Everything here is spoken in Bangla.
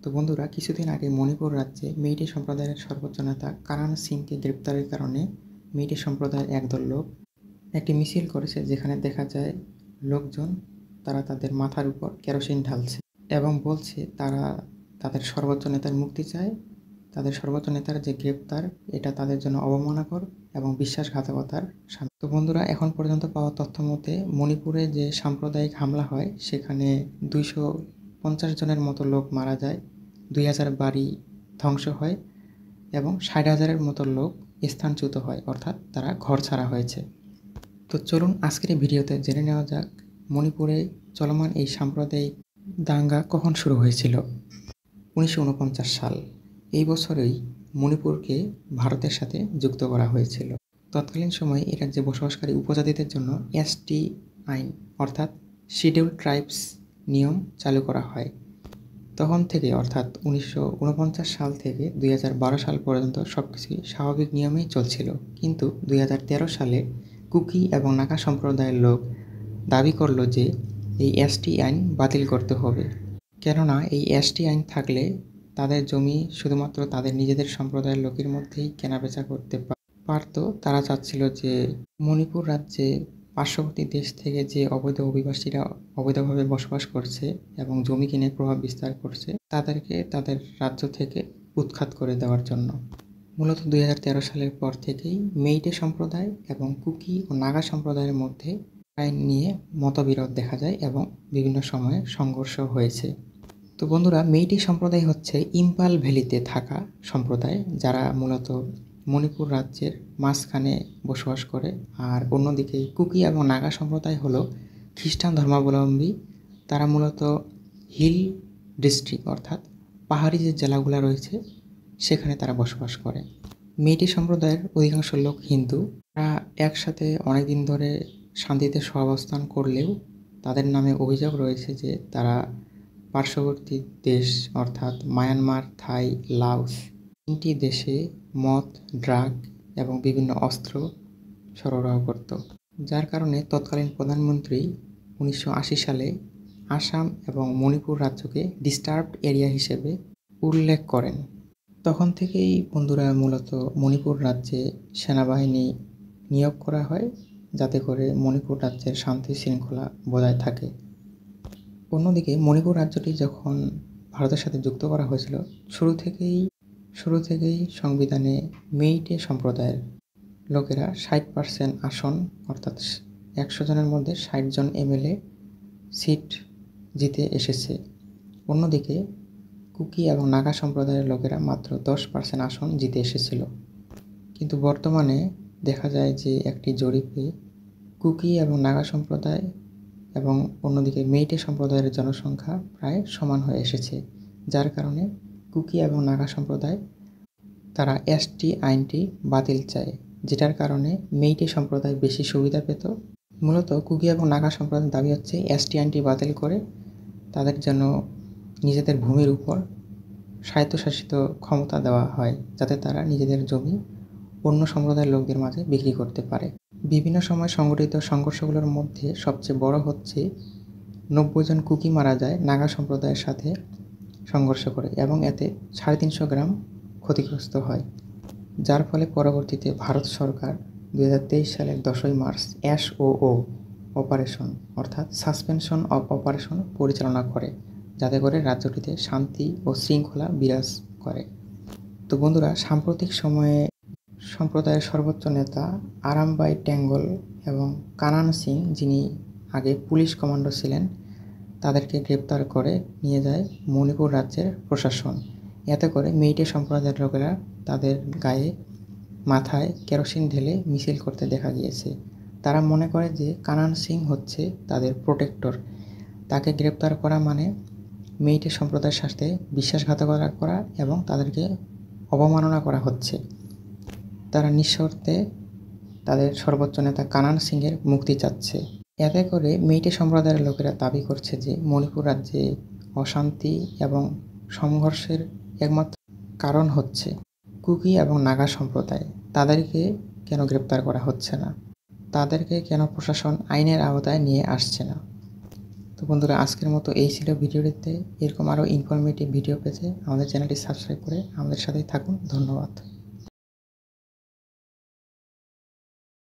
তো বন্ধুরা, কিছুদিন আগে মণিপুর রাজ্যে মেইটে সম্প্রদায়ের সর্বোচ্চ নেতা কানান সিংকে গ্রেপ্তারের কারণে মেইটে সম্প্রদায়ের একদল লোক একটি মিছিল করেছে, যেখানে দেখা যায় লোকজন তারা তাদের মাথার উপর কেরোসিন ঢালছে এবং বলছে তারা তাদের সর্বোচ্চ নেতার মুক্তি চায়। তাদের সর্বোচ্চ নেতার যে গ্রেপ্তার, এটা তাদের জন্য অবমাননাকর এবং বিশ্বাসঘাতকতার শামিল। তো বন্ধুরা, এখন পর্যন্ত পাওয়া তথ্য মতে মণিপুরে যে সাম্প্রদায়িক হামলা হয় সেখানে 250 জনের মতো লোক মারা যায়, 2000 বাড়ি ধ্বংস হয় এবং 60,000-এর মতো লোক স্থানচ্যুত হয়, অর্থাৎ তারা ঘর ছাড়া হয়েছে। তো চলুন আজকের এই ভিডিওতে জেনে নেওয়া যাক মণিপুরে চলমান এই সাম্প্রদায়িক দাঙ্গা কখন শুরু হয়েছিল। 1949 সাল। এই বছরেই মণিপুরকে ভারতের সাথে যুক্ত করা হয়েছিল। তৎকালীন সময়ে এই রাজ্যে বসবাসকারী উপজাতিদের জন্য এসটি আইন অর্থাৎ শিডিউল্ড ট্রাইবস নিয়ম চালু করা হয়। তখন থেকে অর্থাৎ 1949 সাল থেকে 2012 সাল পর্যন্ত সবকিছুই স্বাভাবিক নিয়মেই চলছিল, কিন্তু 2013 সালে কুকি এবং নাগা সম্প্রদায়ের লোক দাবি করল যে এই এসটি আইন বাতিল করতে হবে, কেননা এই এসটি আইন থাকলে তাদের জমি শুধুমাত্র তাদের নিজেদের সম্প্রদায়ের লোকের মধ্যেই কেনাবেচা করতে পারত। তারা চাচ্ছিল যে মণিপুর রাজ্যে পার্শ্ববর্তী দেশ থেকে যে অবৈধ অভিবাসীরা অবৈধভাবে বসবাস করছে এবং জমি কিনে প্রভাব বিস্তার করছে, তাদেরকে তাদের রাজ্য থেকে উৎখাত করে দেওয়ার জন্য। মূলত 2013 সালের পর থেকেই মেইটে সম্প্রদায় এবং কুকি ও নাগা সম্প্রদায়ের মধ্যে আইন নিয়ে মতবিরোধ দেখা যায় এবং বিভিন্ন সময়ে সংঘর্ষ হয়েছে। তো বন্ধুরা, মেইটে সম্প্রদায় হচ্ছে ইম্পাল ভ্যালিতে থাকা সম্প্রদায়, যারা মূলত মণিপুর রাজ্যের মাঝখানে বসবাস করে। আর অন্যদিকে কুকি এবং নাগা সম্প্রদায় হলো খ্রিস্টান ধর্মাবলম্বী। তারা মূলত হিল ডিস্ট্রিক্ট অর্থাৎ পাহাড়ি যে জেলাগুলো রয়েছে সেখানে তারা বসবাস করে। মেইটে সম্প্রদায়ের অধিকাংশ লোক হিন্দু। তারা একসাথে অনেক দিন ধরে শান্তিতে সহাবস্থান করলেও তাদের নামে অভিযোগ রয়েছে যে তারা পার্শ্ববর্তী দেশ অর্থাৎ মায়ানমার, থাই, লাওস 3টি দেশে মদ, ড্রাগ এবং বিভিন্ন অস্ত্র সরবরাহ করত, যার কারণে তৎকালীন প্রধানমন্ত্রী 1980 সালে আসাম এবং মণিপুর রাজ্যকে ডিস্টার্বড এরিয়া হিসেবে উল্লেখ করেন। তখন থেকেই বন্ধুরা মূলত মণিপুর রাজ্যে সেনাবাহিনী নিয়োগ করা হয়, যাতে করে মণিপুর রাজ্যের শান্তি শৃঙ্খলা বজায় থাকে। অন্যদিকে মণিপুর রাজ্যটি যখন ভারতের সাথে যুক্ত করা হয়েছিল, শুরু থেকেই সংবিধানে মেইটে সম্প্রদায়ের লোকেরা 60% আসন অর্থাৎ 100 জনের মধ্যে 60 জন এমএলএ সিট জিতে এসেছে। অন্যদিকে কুকি এবং নাগা সম্প্রদায়ের লোকেরা মাত্র 10% আসন জিতে এসেছিল। কিন্তু বর্তমানে দেখা যায় যে একটি জরিপে কুকি এবং নাগা সম্প্রদায় এবং অন্যদিকে মেইটে সম্প্রদায়ের জনসংখ্যা প্রায় সমান হয়ে এসেছে, যার কারণে কুকি এবং নাগা সম্প্রদায় তারা এসটি আইনটি বাতিল চায়, যেটার কারণে মেইটে সম্প্রদায় বেশি সুবিধা পেত। মূলত কুকি এবং নাগা সম্প্রদায়ের দাবি হচ্ছে এসটি আইনটি বাতিল করে তাদের যেন নিজেদের ভূমির উপর স্বায়ত্তশাসিত ক্ষমতা দেওয়া হয়, যাতে তারা নিজেদের জমি অন্য সম্প্রদায়ের লোকদের মাঝে বিক্রি করতে পারে। বিভিন্ন সময় সংঘটিত সংঘর্ষগুলোর মধ্যে সবচেয়ে বড় হচ্ছে 90 জন কুকি মারা যায় নাগা সম্প্রদায়ের সাথে সংঘর্ষ করে এবং এতে 350 গ্রাম ক্ষতিগ্রস্ত হয়, যার ফলে পরবর্তীতে ভারত সরকার 2023 সালের 10ই মার্চ SOO অপারেশন অর্থাৎ সাসপেনশন অফ অপারেশন পরিচালনা করে, যাতে করে রাজ্যটিতে শান্তি ও শৃঙ্খলা বিরাজ করে। তো বন্ধুরা, সাম্প্রতিক সময়ে সম্প্রদায়ের সর্বোচ্চ নেতা আরামবাই টেঙ্গল এবং কানান সিং, যিনি আগে পুলিশ কমান্ডো ছিলেন, তাদেরকে গ্রেপ্তার করে নিয়ে যায় মণিপুর রাজ্যের প্রশাসন। এতে করে মেইটে সম্প্রদায়ের লোকেরা তাদের গায়ে মাথায় কেরোসিন ঢেলে মিছিল করতে দেখা গিয়েছে। তারা মনে করে যে কানান সিং হচ্ছে তাদের প্রোটেক্টর। তাকে গ্রেপ্তার করা মানে মেইটে সম্প্রদায়ের সাথে বিশ্বাসঘাতকতা করা এবং তাদেরকে অবমাননা করা হচ্ছে। তারা নিঃশর্তে তাদের সর্বোচ্চ নেতা কানান সিংয়ের মুক্তি চাচ্ছে। এতে করে মেইটে সম্প্রদায়ের লোকেরা দাবি করছে যে মণিপুর রাজ্যে অশান্তি এবং সংঘর্ষের একমাত্র কারণ হচ্ছে কুকি এবং নাগা সম্প্রদায়। তাদেরকে কেন গ্রেপ্তার করা হচ্ছে না? তাদেরকে কেন প্রশাসন আইনের আওতায় নিয়ে আসছে না? তো বন্ধুরা, আজকের মতো এই ছিল ভিডিওটিতে। এরকম আরও ইনফরমেটিভ ভিডিও পেতে আমাদের চ্যানেলটি সাবস্ক্রাইব করে আমাদের সাথেই থাকুন। ধন্যবাদ।